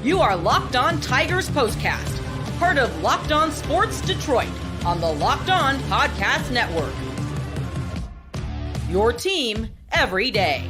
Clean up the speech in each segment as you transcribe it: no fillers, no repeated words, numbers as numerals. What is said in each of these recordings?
You are Locked On Tigers Postcast, part of Locked On Sports Detroit on the Locked On Podcast Network. Your team every day.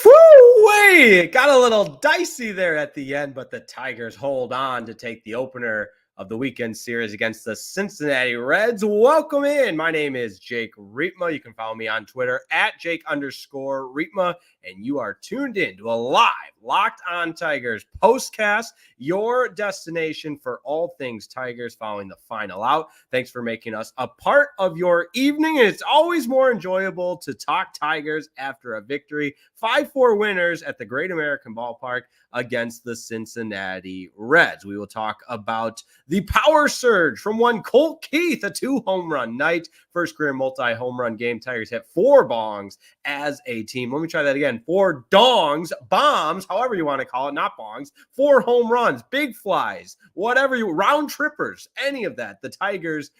Woo-wee! Got a little dicey there at the end, but the Tigers hold on to take the opener of the weekend series against the Cincinnati Reds. Welcome in. My name is Jake Riepma. You can follow me on Twitter at Jake_Riepma, and you are tuned in to a live Locked On Tigers postcast, your destination for all things Tigers following the final out. Thanks for making us a part of your evening, and it's always more enjoyable to talk Tigers after a victory. 5-4 winners at the Great American Ballpark against the Cincinnati Reds. We will talk about the power surge from one Colt Keith, a 2-home run night, first career multi-home run game. Tigers hit 4 bongs as a team. Let me try that again. 4 dongs, bombs, however you want to call it, not bongs. 4 home runs, big flies, whatever you, round trippers, any of that. The Tigers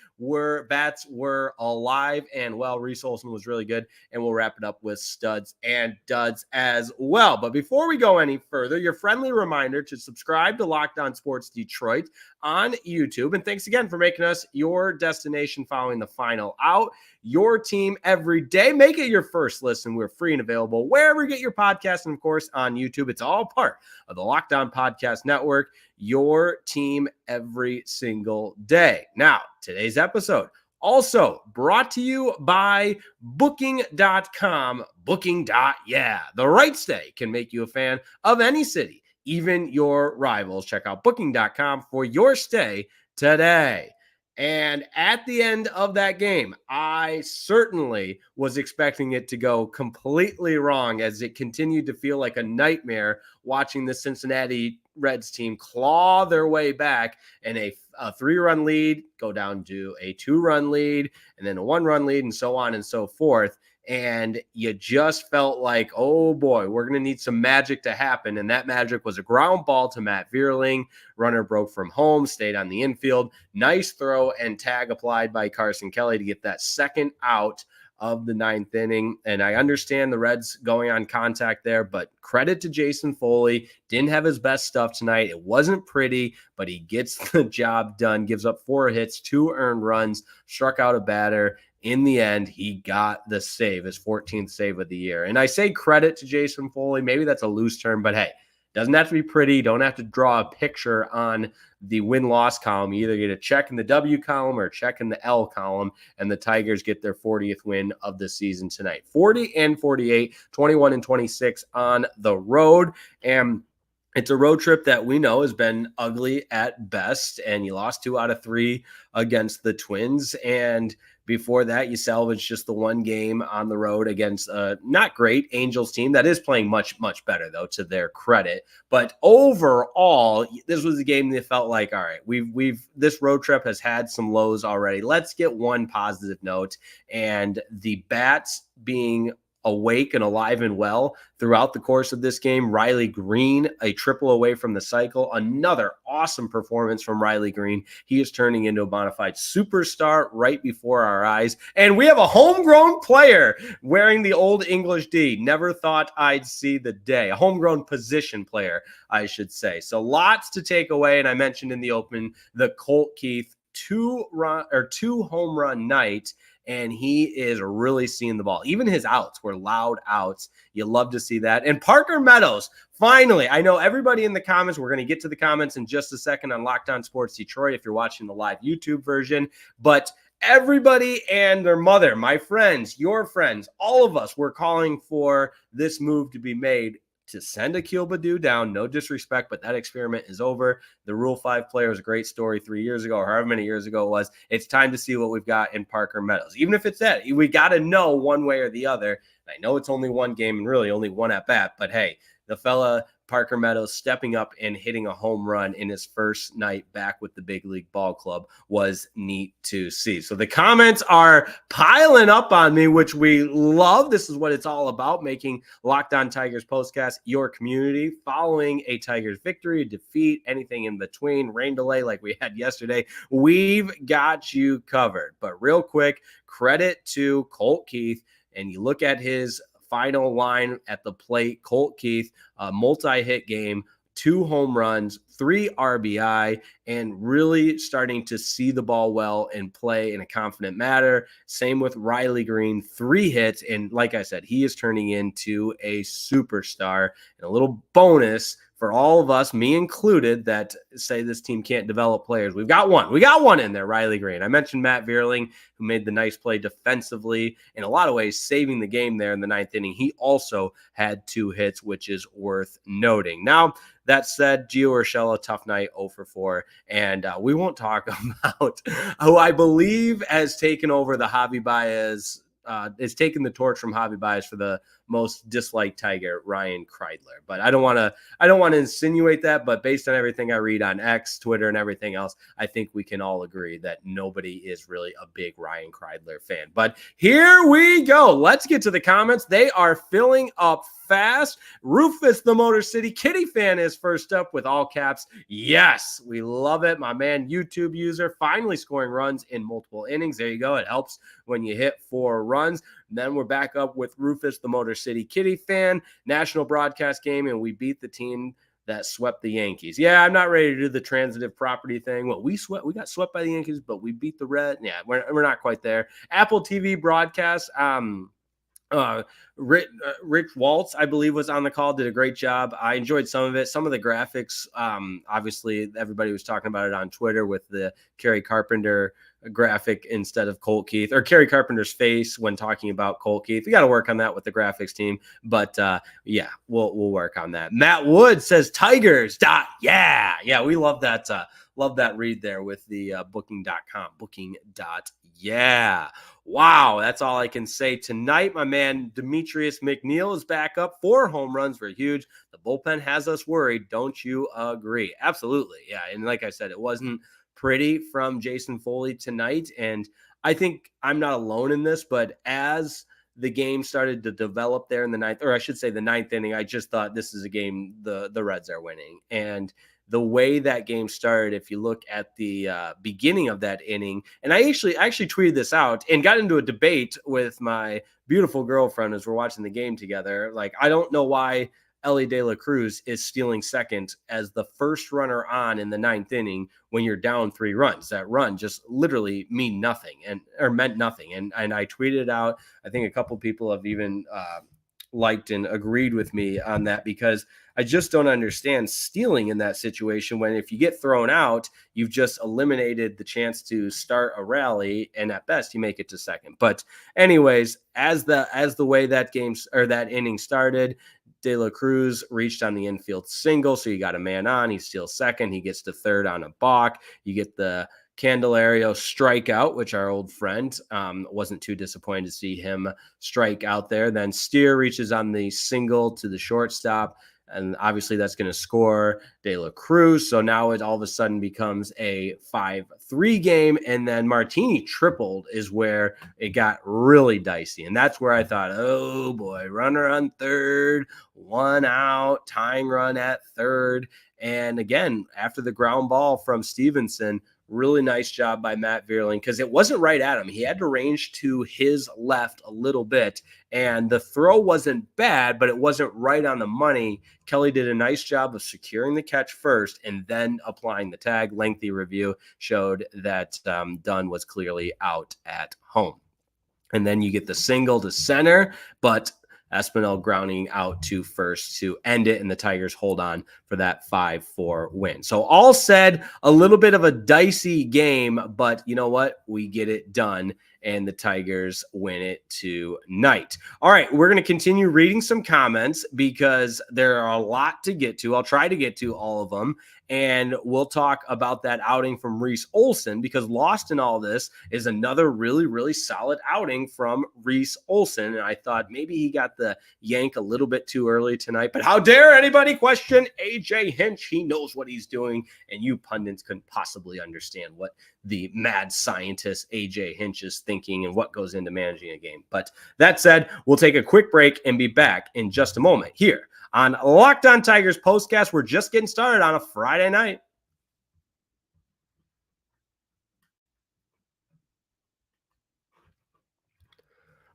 bats were alive and well. Reese Olson was really good, and we'll wrap it up with studs and duds as well. But before we go any further, your friendly reminder to subscribe to Locked On Sports Detroit on YouTube. And thanks again for making us your destination following the final out. Your team every day. Make it your first listen. We're free and available wherever you get your podcast, and of course on YouTube. It's all part of the Locked On Podcast Network. Your team every single day. Now, today's episode also brought to you by Booking.com. Booking.yeah. The right stay can make you a fan of any city, even your rivals. Check out Booking.com for your stay today. And at the end of that game, I certainly was expecting it to go completely wrong, as it continued to feel like a nightmare watching the Cincinnati Reds team claw their way back, and a 3-run lead go down to a 2-run lead, and then a 1-run lead, and so on and so forth. And you just felt like, oh boy, we're going to need some magic to happen. And that magic was a ground ball to Matt Vierling. Runner broke from home, stayed on the infield. Nice throw and tag applied by Carson Kelly to get that second out of the 9th inning. And I understand the Reds going on contact there, but credit to Jason Foley. Didn't have his best stuff tonight. It wasn't pretty, but he gets the job done. Gives up 4 hits, 2 earned runs, struck out a batter. In the end, he got the save, his 14th save of the year. And I say credit to Jason Foley. Maybe that's a loose term, but hey, doesn't have to be pretty. Don't have to draw a picture on the win-loss column. You either get a check in the W column or a check in the L column, and the Tigers get their 40th win of the season tonight. 40-48, 21-26 on the road. And it's a road trip that we know has been ugly at best, and you lost 2 out of 3 against the Twins. And before that, you salvaged just the 1 game on the road against a not great Angels team that is playing much, much better, though, to their credit. But overall, this was a game that felt like, all right, this road trip has had some lows already. Let's get one positive note, and the bats being awake and alive and well throughout the course of this game. Riley Greene, a triple away from the cycle. Another awesome performance from Riley Greene. He is turning into a bona fide superstar right before our eyes. And we have a homegrown player wearing the Old English D. Never thought I'd see the day. A homegrown position player, I should say. So lots to take away. And I mentioned in the open the Colt Keith 2 home run night. And he is really seeing the ball. Even his outs were loud outs. You love to see that. And Parker Meadows, finally, I know everybody in the comments, we're going to get to the comments in just a second on Locked On Sports Detroit if you're watching the live YouTube version. But everybody and their mother, my friends, your friends, all of us were calling for this move to be made to send Akil Baddoo down. No disrespect, but that experiment is over. The Rule 5 player was a great story 3 years ago, or however many years ago it was. It's time to see what we've got in Parker Meadows. Even if it's that, we got to know one way or the other. I know it's only 1 game and really only 1 at bat, but hey, the fella Parker Meadows stepping up and hitting a home run in his first night back with the big league ball club was neat to see. So the comments are piling up on me, which we love. This is what it's all about, making Locked On Tigers postcast your community, following a Tigers victory, defeat, anything in between, rain delay like we had yesterday. We've got you covered. But real quick, credit to Colt Keith, and you look at his final line at the plate. Colt Keith, a multi-hit game, 2 home runs, 3 RBI, and really starting to see the ball well and play in a confident manner. Same with Riley Greene, 3 hits. And like I said, he is turning into a superstar. And a little bonus for all of us, me included, that say this team can't develop players. We got one in there, Riley Greene. I mentioned Matt Vierling, who made the nice play defensively, in a lot of ways saving the game there in the 9th inning. He also had 2 hits, which is worth noting. Now, that said, Gio Urshela, tough night, 0 for 4. And we won't talk about who I believe has taken over the Javi Baez, has taken the torch from Javi Baez for the most disliked Tiger, Ryan Kreidler. But I don't want to insinuate that, but based on everything I read on X, Twitter, and everything else, I think we can all agree that nobody is really a big Ryan Kreidler fan. But here we go. Let's get to the comments. They are filling up fast. Rufus, the Motor City Kitty fan, is first up with all caps. Yes, we love it. My man, YouTube user, finally scoring runs in multiple innings. There you go. It helps when you hit 4 runs. Then we're back up with Rufus, the Motor City Kitty fan, national broadcast game, and we beat the team that swept the Yankees. Yeah, I'm not ready to do the transitive property thing. Well, we got swept by the Yankees, but we beat the Reds. Yeah, we're not quite there. Apple TV broadcast. Rich Waltz, I believe, was on the call, did a great job. I enjoyed some of it. Some of the graphics, obviously, everybody was talking about it on Twitter with the Kerry Carpenter graphic instead of Colt Keith, or Kerry Carpenter's face when talking about Colt Keith. We got to work on that with the graphics team, but yeah, we'll work on that. Matt Wood says Tigers. Yeah, we love that. Love that read there with the booking.com. Yeah. Wow, that's all I can say tonight. My man Demetrius McNeil is back up. 4 home runs were huge. The bullpen has us worried. Don't you agree? Absolutely. Yeah. And like I said, it wasn't pretty from Jason Foley tonight. And I think I'm not alone in this, but as the game started to develop there in the 9th, or I should say the 9th inning, I just thought this is a game the Reds are winning. And the way that game started, if you look at the beginning of that inning, and I actually tweeted this out and got into a debate with my beautiful girlfriend as we're watching the game together. Like, I don't know why Ellie De La Cruz is stealing second as the first runner on in the 9th inning when you're down 3 runs. That run just literally meant nothing. And I tweeted it out. I think a couple people have even liked and agreed with me on that, because I just don't understand stealing in that situation when if you get thrown out, you've just eliminated the chance to start a rally, and at best you make it to second. But anyways, as the way that that inning started, De La Cruz reached on the infield single, so you got a man on. He steals second. He gets to third on a balk. You get the Candelario strikeout, which our old friend wasn't too disappointed to see him strike out there. Then Steer reaches on the single to the shortstop, and obviously that's going to score De La Cruz. So now it all of a sudden becomes a 5-3 game, and then Martini tripled is where it got really dicey. And that's where I thought, oh boy, runner on third, 1 out, tying run at third. And again, after the ground ball from Stevenson, really nice job by Matt Vierling, because it wasn't right at him. He had to range to his left a little bit, and the throw wasn't bad, but it wasn't right on the money. Kelly did a nice job of securing the catch first and then applying the tag. Lengthy review showed that Dunn was clearly out at home. And then you get the single to center, but Espinal grounding out to first to end it, and the Tigers hold on for that 5-4 win. So all said, a little bit of a dicey game, but you know what? We get it done, and the Tigers win it tonight. All right, we're going to continue reading some comments because there are a lot to get to. I'll try to get to all of them, and we'll talk about that outing from Reese Olson, because lost in all this is another really, really solid outing from Reese Olson. And I thought maybe he got the yank a little bit too early tonight, but how dare anybody question AJ Hinch? He knows what he's doing, and you pundits couldn't possibly understand what the mad scientist AJ Hinch is thinking and what goes into managing a game. But that said, we'll take a quick break and be back in just a moment here on Locked On Tigers Postcast. We're just getting started on a Friday night.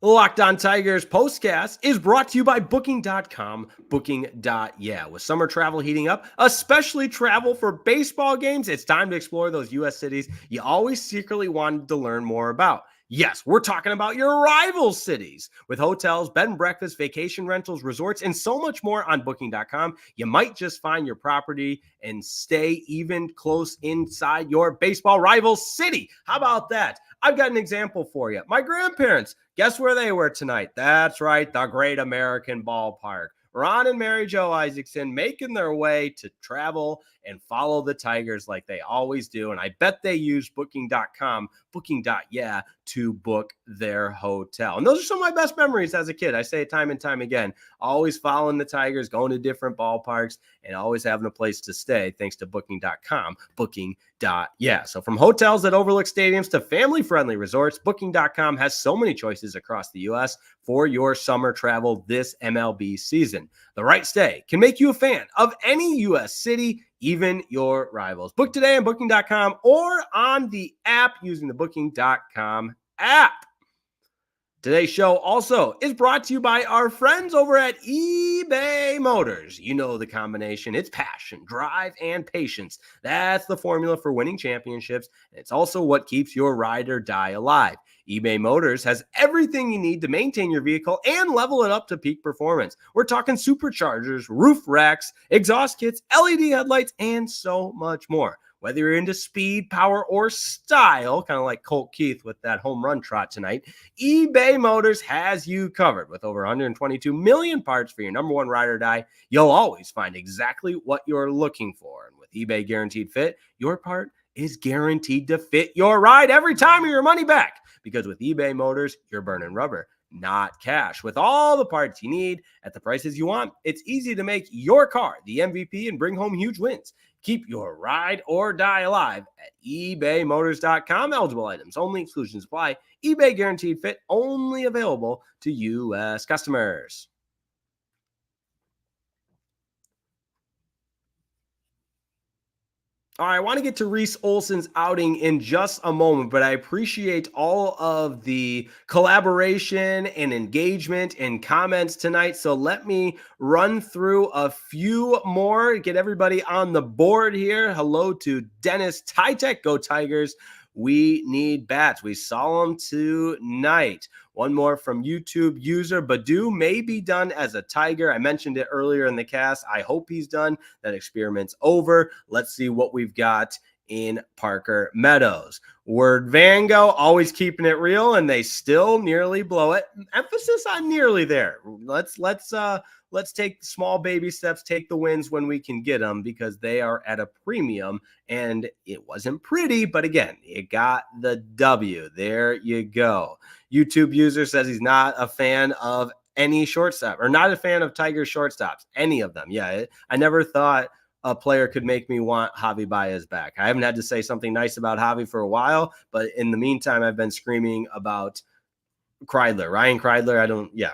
Locked On Tigers postcast is brought to you by Booking.com, Booking.yeah. With summer travel heating up, especially travel for baseball games, it's time to explore those U.S. cities you always secretly wanted to learn more about. Yes, we're talking about your rival cities. With hotels, bed and breakfast, vacation rentals, resorts, and so much more on Booking.com, you might just find your property and stay even close inside your baseball rival city. How about that? I've got an example for you. My grandparents, guess where they were tonight? That's right, the Great American Ballpark. Ron and Mary Jo Isaacson making their way to travel and follow the Tigers like they always do. And I bet they use Booking.com, Booking.yeah, to book their hotel. And those are some of my best memories as a kid. I say it time and time again, always following the Tigers, going to different ballparks, and always having a place to stay thanks to Booking.com, Booking.yeah. So from hotels that overlook stadiums to family-friendly resorts, Booking.com has so many choices across the U.S. for your summer travel this MLB season. The right stay can make you a fan of any U.S. city, even your rivals. Book today on Booking.com or on the app using the Booking.com app. Today's show also is brought to you by our friends over at eBay Motors. You know the combination. It's passion, drive, and patience. That's the formula for winning championships. And it's also what keeps your ride or die alive. eBay Motors has everything you need to maintain your vehicle and level it up to peak performance. We're talking superchargers, roof racks, exhaust kits, LED headlights, and so much more. Whether you're into speed, power, or style, kind of like Colt Keith with that home run trot tonight, eBay Motors has you covered. With over 122 million parts for your number one ride or die, you'll always find exactly what you're looking for. And with eBay Guaranteed Fit, your part is guaranteed to fit your ride every time, or your money back. Because with eBay Motors, you're burning rubber, not cash. With all the parts you need at the prices you want, it's easy to make your car the MVP and bring home huge wins. Keep your ride or die alive at ebaymotors.com. Eligible items only, exclusions apply. eBay Guaranteed Fit only available to U.S. customers. All right, I want to get to Reese Olson's outing in just a moment, but I appreciate all of the collaboration and engagement and comments tonight. So let me run through a few more, get everybody on the board here. Hello to Dennis Tytek, go Tigers. We need bats. We saw them tonight. One more from YouTube user. Badu may be done as a Tiger. I mentioned it earlier in the cast. I hope he's done. That experiment's over. Let's see what we've got in Parker Meadows. Word Vango, always keeping it real, and they still nearly blow it. Emphasis on nearly there. Let's take small baby steps, take the wins when we can get them, because they are at a premium, and it wasn't pretty, but again, it got the W. There you go. YouTube user says he's not a fan of any shortstop, or not a fan of Tiger shortstops, any of them. Yeah, I never thought a player could make me want Javi Baez back. I haven't had to say something nice about Javi for a while, but in the meantime, I've been screaming about Ryan Kreidler.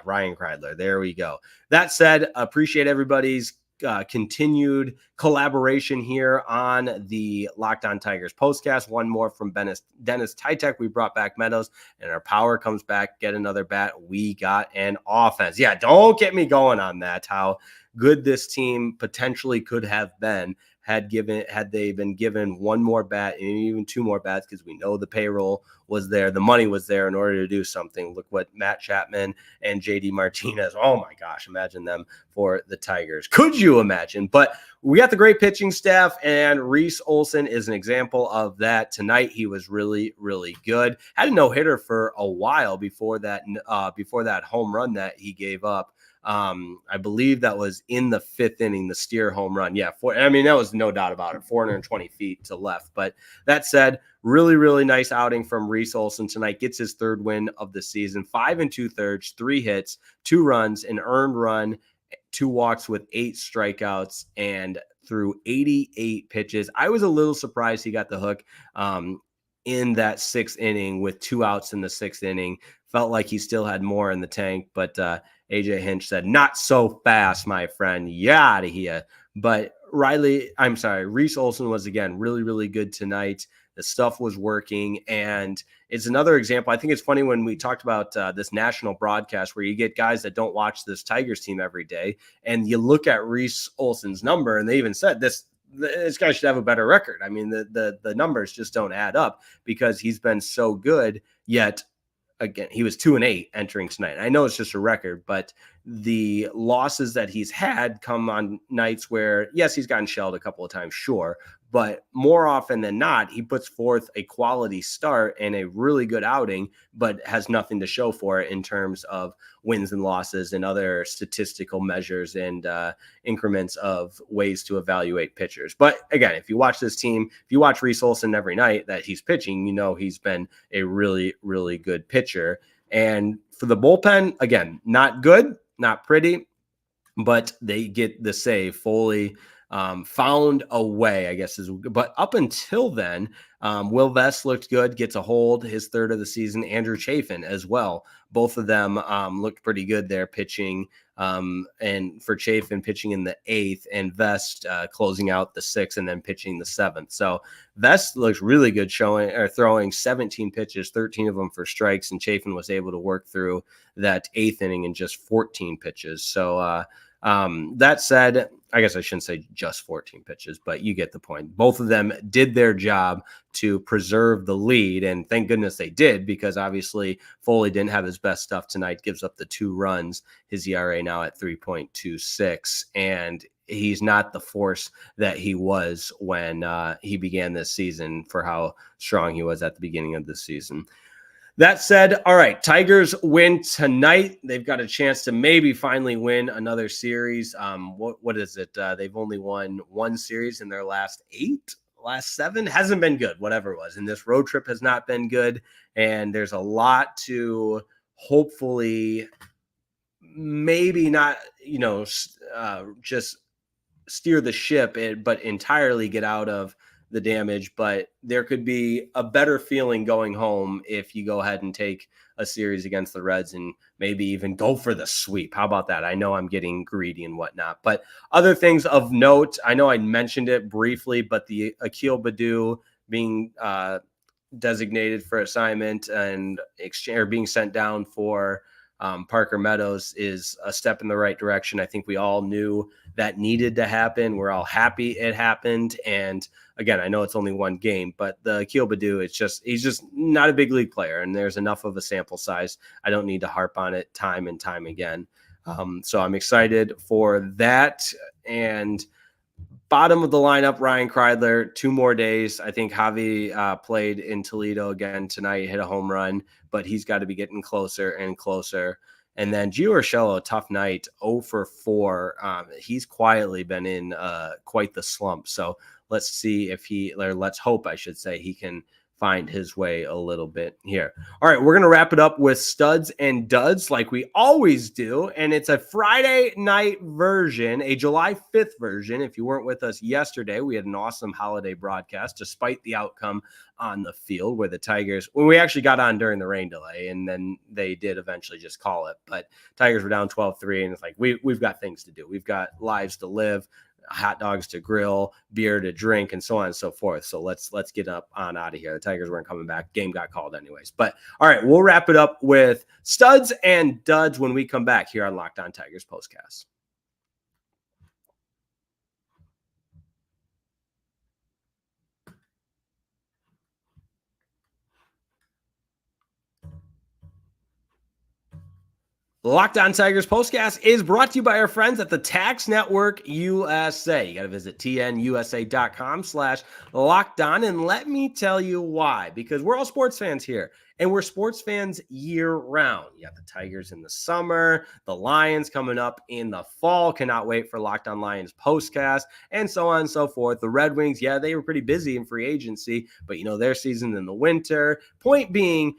Ryan Kreidler. There we go. That said, appreciate everybody's continued collaboration here on the Locked On Tigers postcast. One more from Dennis Tytek. We brought back Meadows, and our power comes back. Get another bat. We got an offense. Yeah, don't get me going on that. How good this team potentially could have been had they been given one more bat and even two more bats, because we know the payroll was there, the money was there in order to do something. Look what Matt Chapman and JD Martinez, oh my gosh, imagine them for the Tigers. Could you imagine? But we got the great pitching staff, and Reese Olson is an example of that. Tonight, he was really, really good. Had a no-hitter for a while before that home run that he gave up. I believe that was in the fifth inning, the steer home run. Yeah, that was no doubt about it, 420 feet to left. But that said, really, really nice outing from Reese Olson tonight. Gets his third win of the season, 5 2/3, 3 hits, 2 runs, an earned run, 2 walks with 8 strikeouts, and threw 88 pitches. I was a little surprised he got the hook in that 6th inning with 2 outs in the 6th inning. Felt like he still had more in the tank, but AJ Hinch said, "Not so fast, my friend. Yeah, out of here." But Reese Olson was, again, really, really good tonight. The stuff was working. And it's another example. I think it's funny when we talked about this national broadcast where you get guys that don't watch this Tigers team every day, and you look at Reese Olson's number, and they even said this guy should have a better record. I mean, the numbers just don't add up because he's been so good, yet again, he was 2-8 entering tonight. I know it's just a record, but the losses that he's had come on nights where, yes, he's gotten shelled a couple of times, sure, but more often than not, he puts forth a quality start and a really good outing, but has nothing to show for it in terms of wins and losses and other statistical measures and increments of ways to evaluate pitchers. But again, if you watch this team, if you watch Reese Olson every night that he's pitching, you know he's been a really, really good pitcher. And for the bullpen, again, not good, not pretty, but they get the save. Foley found a way, I guess, but up until then, Will Vest looked good, gets a hold, his third of the season. Andrew Chafin as well. Both of them looked pretty good there pitching. And for Chafin pitching in the 8th and Vest closing out the 6th and then pitching the 7th. So Vest looks really good throwing 17 pitches, 13 of them for strikes. And Chafin was able to work through that 8th inning in just 14 pitches. So, that said, I guess I shouldn't say just 14 pitches, but you get the point. Both of them did their job to preserve the lead, and thank goodness they did, because obviously Foley didn't have his best stuff tonight, gives up the 2 runs, his ERA now at 3.26, and he's not the force that he was when he began this season for how strong he was at the beginning of the season. That said, all right, Tigers win tonight. They've got a chance to maybe finally win another series. What is it? They've only won 1 series in their last 7. Hasn't been good, whatever it was. And this road trip has not been good. And there's a lot to hopefully maybe not, just steer the ship, but entirely get out of the damage. But there could be a better feeling going home if you go ahead and take a series against the Reds and maybe even go for the sweep. How about that? I know I'm getting greedy and whatnot, but other things of note, I know I mentioned it briefly, but the Akil Baddoo being designated for assignment and being sent down for Parker Meadows is a step in the right direction. I think we all knew that needed to happen. We're all happy it happened. And again, I know it's only 1 game, but the Akil Baddoo, he's just not a big league player, and there's enough of a sample size. I don't need to harp on it time and time again. So I'm excited for that. And bottom of the lineup, Ryan Kreidler, 2 more days. I think Javi played in Toledo again tonight, hit a home run, but he's got to be getting closer and closer. And then Gio Urshela, tough night, 0 for 4. He's quietly been in quite the slump. So let's see if let's hope, I should say, he can find his way a little bit here. All right, we're going to wrap it up with studs and duds like we always do. And it's a Friday night version, a July 5th version. If you weren't with us yesterday, we had an awesome holiday broadcast despite the outcome on the field where the Tigers, when we actually got on during the rain delay, and then they did eventually just call it. But Tigers were down 12-3, and it's like, we've got things to do. We've got lives to live, hot dogs to grill, beer to drink, and so on and so forth. So let's get up on out of here. The Tigers weren't coming back. Game got called anyways. But all right, we'll wrap it up with studs and duds when we come back here on Locked On Tigers Postcast. Locked On Tigers Postcast is brought to you by our friends at the Tax Network USA. You got to visit tnusa.com/lockedon, and let me tell you why. Because we're all sports fans here, and we're sports fans year round. You got the Tigers in the summer, the Lions coming up in the fall. Cannot wait for Locked On Lions Postcast, and so on and so forth. The Red Wings, yeah, they were pretty busy in free agency, but their season in the winter. Point being,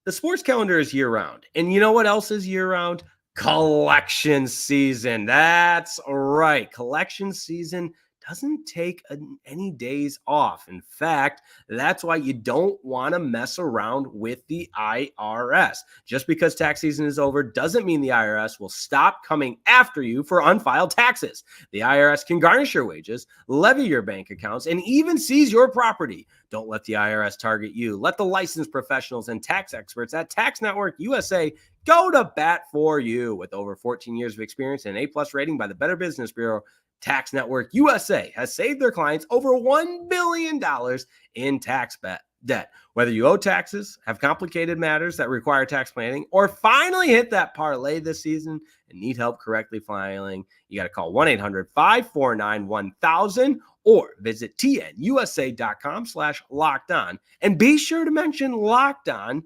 the sports calendar is year-round. And you know what else is year-round? Collection season. That's right. Collection season doesn't take any days off. In fact, that's why you don't want to mess around with the IRS. Just because tax season is over doesn't mean the IRS will stop coming after you for unfiled taxes. The IRS can garnish your wages, levy your bank accounts, and even seize your property. Don't let the IRS target you. Let the licensed professionals and tax experts at Tax Network USA go to bat for you. With over 14 years of experience and an A+ rating by the Better Business Bureau, Tax Network USA has saved their clients over $1 billion in tax debt. Whether you owe taxes, have complicated matters that require tax planning, or finally hit that parlay this season and need help correctly filing, you got to call 1-800-549-1000 or visit tnusa.com/lockedon. And be sure to mention Locked On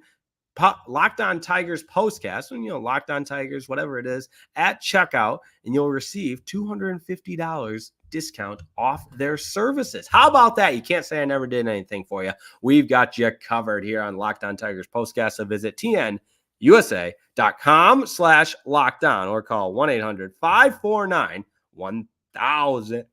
Tigers postcast, and Locked On Tigers, whatever it is, at checkout, and you'll receive $250 discount off their services. How about that? You can't say I never did anything for you. We've got you covered here on Locked On Tigers postcast. So visit tnusa.com/lockedon or call 1-800-549-1000.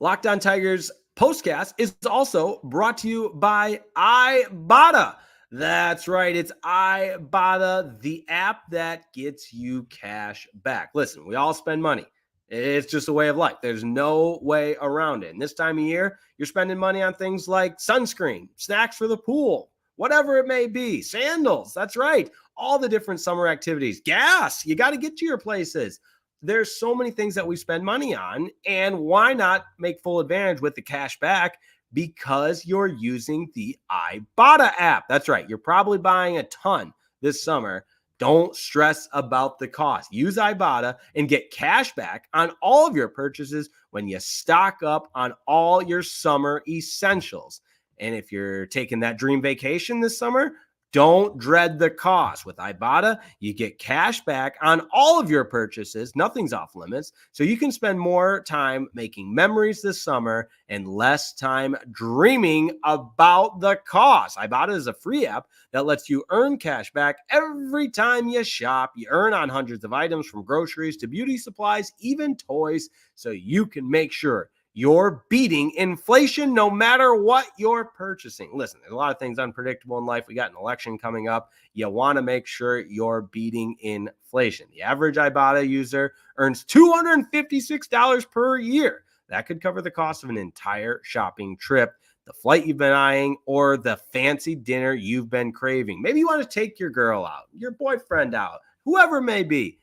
Locked On Tigers postcast is also brought to you by Ibotta. That's right. It's Ibotta, the app that gets you cash back. Listen, we all spend money. It's just a way of life. There's no way around it. And this time of year, you're spending money on things like sunscreen, snacks for the pool, whatever it may be, sandals. That's right. All the different summer activities, gas. You got to get to your places. There's so many things that we spend money on, and why not make full advantage with the cash back? Because you're using the Ibotta app. That's right. You're probably buying a ton this summer. Don't stress about the cost. Use Ibotta and get cash back on all of your purchases when you stock up on all your summer essentials. And if you're taking that dream vacation this summer, don't dread the cost. With Ibotta, you get cash back on all of your purchases. Nothing's off limits. So you can spend more time making memories this summer and less time dreaming about the cost. Ibotta is a free app that lets you earn cash back every time you shop. You earn on hundreds of items from groceries to beauty supplies, even toys, so you can make sure you're beating inflation no matter what you're purchasing. Listen, there's a lot of things unpredictable in life. We got an election coming up. You want to make sure you're beating inflation. The average Ibotta user earns $256 per year. That could cover the cost of an entire shopping trip, the flight you've been eyeing, or the fancy dinner you've been craving. Maybe you want to take your girl out, your boyfriend out, whoever it may be.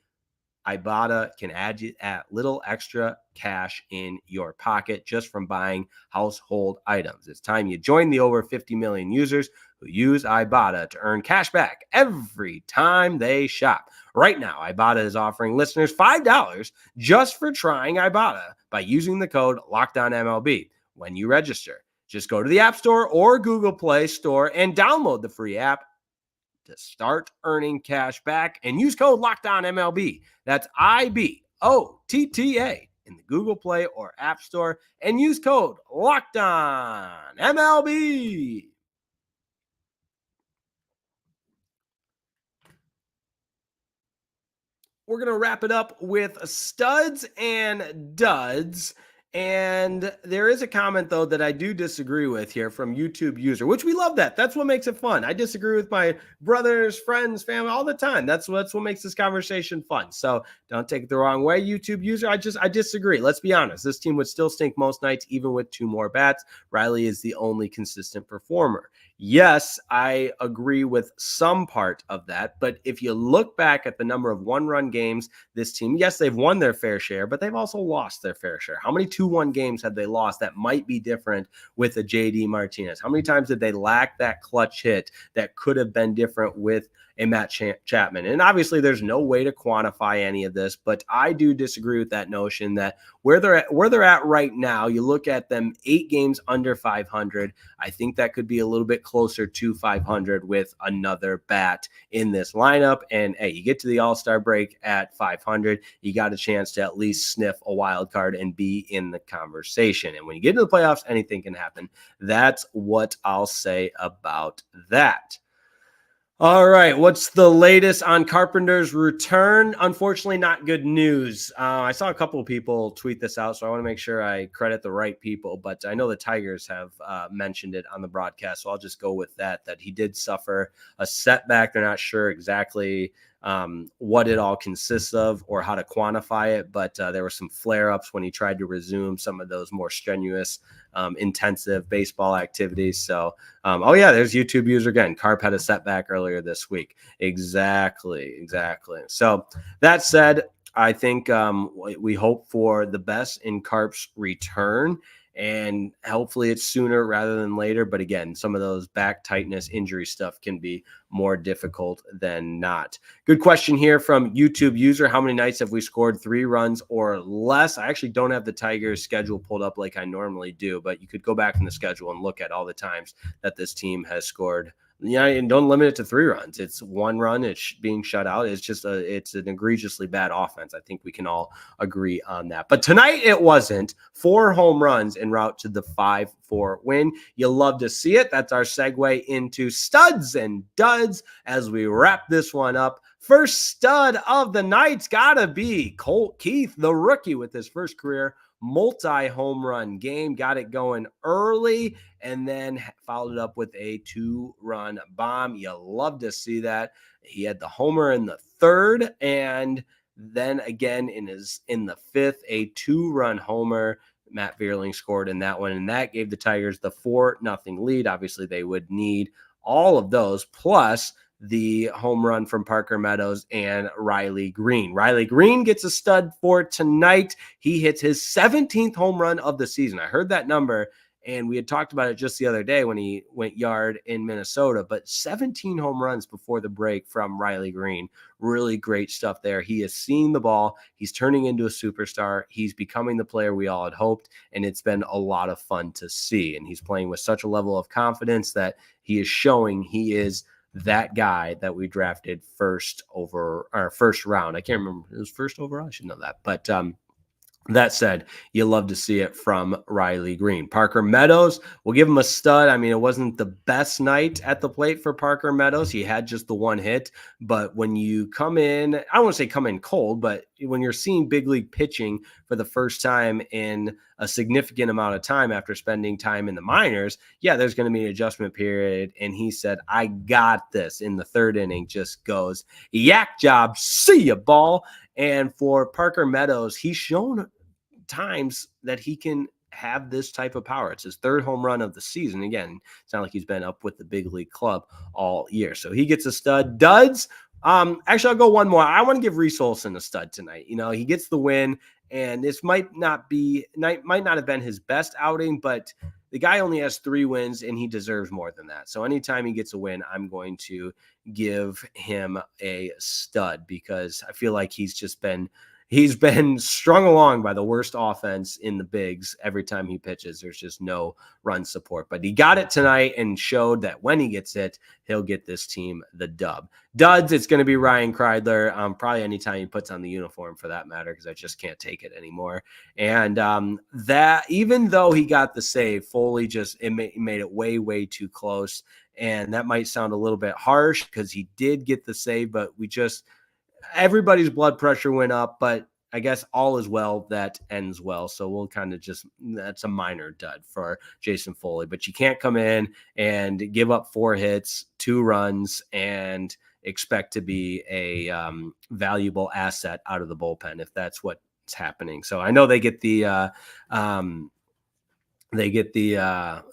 Ibotta can add you at little extra cash in your pocket just from buying household items. It's time you join the over 50 million users who use Ibotta to earn cash back every time they shop. Right now, Ibotta is offering listeners $5 just for trying Ibotta by using the code LOCKEDONMLB when you register. Just go to the App Store or Google Play Store and download the free app to start earning cash back and use code LOCKEDONMLB. That's IBOTTA in the Google Play or App Store and use code LOCKEDONMLB. We're going to wrap it up with studs and duds. And there is a comment, though, that I do disagree with here from YouTube user, which we love that. That's what makes it fun. I disagree with my brothers, friends, family all the time. That's what makes this conversation fun. So don't take it the wrong way, YouTube user. I disagree. Let's be honest. This team would still stink most nights, even with 2 more bats. Riley is the only consistent performer. Yes, I agree with some part of that. But if you look back at the number of one-run games this team, yes, they've won their fair share, but they've also lost their fair share. How many 2-1 games have they lost that might be different with a JD Martinez? How many times did they lack that clutch hit that could have been different with a Matt Chapman? And obviously there's no way to quantify any of this, but I do disagree with that notion that where they're at right now, you look at them 8 games under 500. I think that could be a little bit closer to 500 with another bat in this lineup. And hey, you get to the All-Star break at 500, you got a chance to at least sniff a wild card and be in the conversation. And when you get into the playoffs, anything can happen. That's what I'll say about that. All right, what's the latest on Carpenter's return? Unfortunately, not good news. I saw a couple of people tweet this out, so I want to make sure I credit the right people, but I know the Tigers have mentioned it on the broadcast, so I'll just go with that he did suffer a setback. They're not sure exactly what it all consists of or how to quantify it, but there were some flare-ups when he tried to resume some of those more strenuous, intensive baseball activities. So, there's YouTube user again. Carp had a setback earlier this week. Exactly. So that said, I think we hope for the best in Carp's return, and hopefully it's sooner rather than later. But again, some of those back tightness injury stuff can be more difficult than not. Good question here from YouTube user. How many nights have we scored 3 runs or less? I actually don't have the Tigers schedule pulled up like I normally do, but you could go back in the schedule and look at all the times that this team has scored. Yeah, and don't limit it to 3 runs. It's 1 run. It's being shut out. It's just it's an egregiously bad offense. I think we can all agree on that. But tonight it wasn't. 4 home runs en route to the 5-4 win. You love to see it. That's our segue into studs and duds as we wrap this one up. First stud of the night's gotta be Colt Keith, the rookie, with his first career multi-home run game. Got it going early and then followed it up with a 2-run bomb. You love to see that. He had the homer in the 3rd, and then again in the 5th, a 2-run homer. Matt Vierling scored in that one, and that gave the Tigers the 4-0 lead. Obviously, they would need all of those, plus the home run from Parker Meadows and Riley Greene. Riley Greene gets a stud for tonight. He hits his 17th home run of the season. I heard that number, and we had talked about it just the other day when he went yard in Minnesota, but 17 home runs before the break from Riley Greene. Really great stuff there. He is seeing the ball. He's turning into a superstar. He's becoming the player we all had hoped, and it's been a lot of fun to see. And he's playing with such a level of confidence that he is showing he is that guy that we drafted first round. I can't remember. It was first overall. I should know that. But that said, you love to see it from Riley Greene. Parker Meadows, we'll give him a stud. I mean, it wasn't the best night at the plate for Parker Meadows. He had just the 1 hit. But when you come in, I don't want to say come in cold, but when you're seeing big league pitching for the first time in a significant amount of time after spending time in the minors, yeah, there's going to be an adjustment period. And he said, I got this in the 3rd inning, just goes, yak job, see ya, ball. And for Parker Meadows, he's shown times that he can have this type of power. It's his 3rd home run of the season. Again, it's not like he's been up with the big league club all year. So he gets a stud. Duds. Actually, I'll go one more. I want to give Reese Olson a stud tonight. You know, he gets the win, and this might not have been his best outing, but the guy only has 3 wins, and he deserves more than that. So anytime he gets a win, I'm going to give him a stud because I feel like he's been strung along by the worst offense in the bigs. Every time he pitches, there's just no run support. But he got it tonight and showed that when he gets it, he'll get this team the dub. Duds, it's going to be Ryan Kreidler. Probably anytime he puts on the uniform for that matter, because I just can't take it anymore. And that even though he got the save, Foley made it way, way too close. And that might sound a little bit harsh because he did get the save, but everybody's blood pressure went up, but I guess all is well that ends well. So we'll kind of that's a minor dud for Jason Foley, but you can't come in and give up 4 hits, 2 runs, and expect to be a valuable asset out of the bullpen if that's what's happening. So I know they get the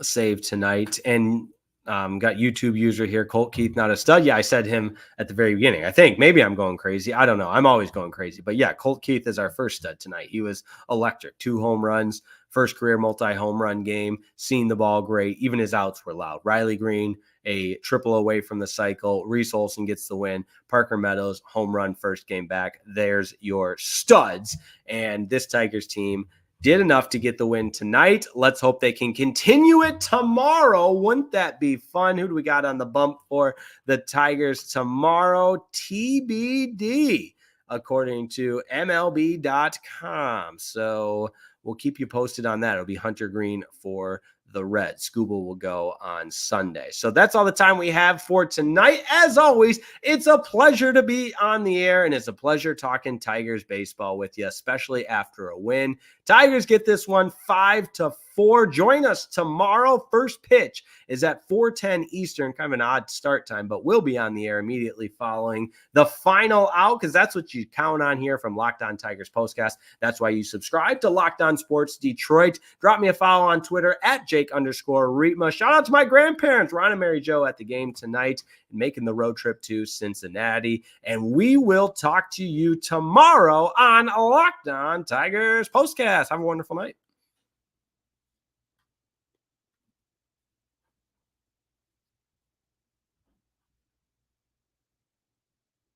save tonight, and got YouTube user here, Colt Keith, not a stud. Yeah, I said him at the very beginning. I think maybe I'm going crazy. I don't know. I'm always going crazy. But yeah, Colt Keith is our first stud tonight. He was electric. 2 home runs, first career multi-home run game, seeing the ball great. Even his outs were loud. Riley Greene, a triple away from the cycle. Reese Olson gets the win. Parker Meadows, home run, first game back. There's your studs. And this Tigers team did enough to get the win tonight. Let's hope they can continue it tomorrow. Wouldn't that be fun? Who do we got on the bump for the Tigers tomorrow? TBD, according to MLB.com. So we'll keep you posted on that. It'll be Hunter Green for the Reds. Scuba will go on Sunday. So that's all the time we have for tonight. As always, it's a pleasure to be on the air, and it's a pleasure talking Tigers baseball with you, especially after a win. Tigers get this one 5-4. Join us tomorrow. First pitch is at 4:10 Eastern, kind of an odd start time, but we'll be on the air immediately following the final out, because that's what you count on here from Locked On Tigers Postcast. That's why you subscribe to Locked On Sports Detroit. Drop me a follow on Twitter at Jake_Rietma. Shout out to my grandparents, Ron and Mary Jo, at the game tonight and making the road trip to Cincinnati. And we will talk to you tomorrow on Locked On Tigers Postcast. Have a wonderful night.